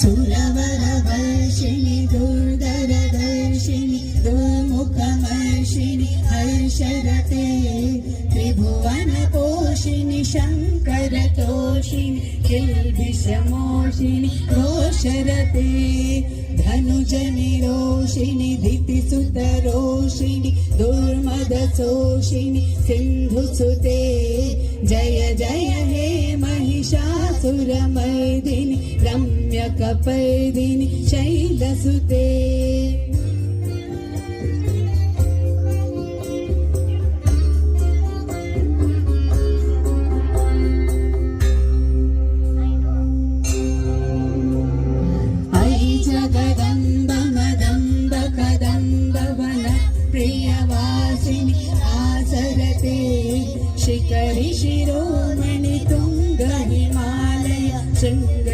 सुरवरवर्षिणि दुर्धरदर्शिनि दुर्मुखमर्षिणि हर्षरते त्रिभुवनपोषिणि शङ्करतोषिणि किल्बिषमोषिणि रोषरते धनुजनिरोषिणि धितिसुतरोषिणि दुर्मदशोषिणि सिन्धुसुते जय जय हे महिषासुरमर्दिनि रम्यकपर्दिनि शैलसुते प्रियवासिनि आसरते शिखरि शिरोमणि तुंग हिमालय शृंग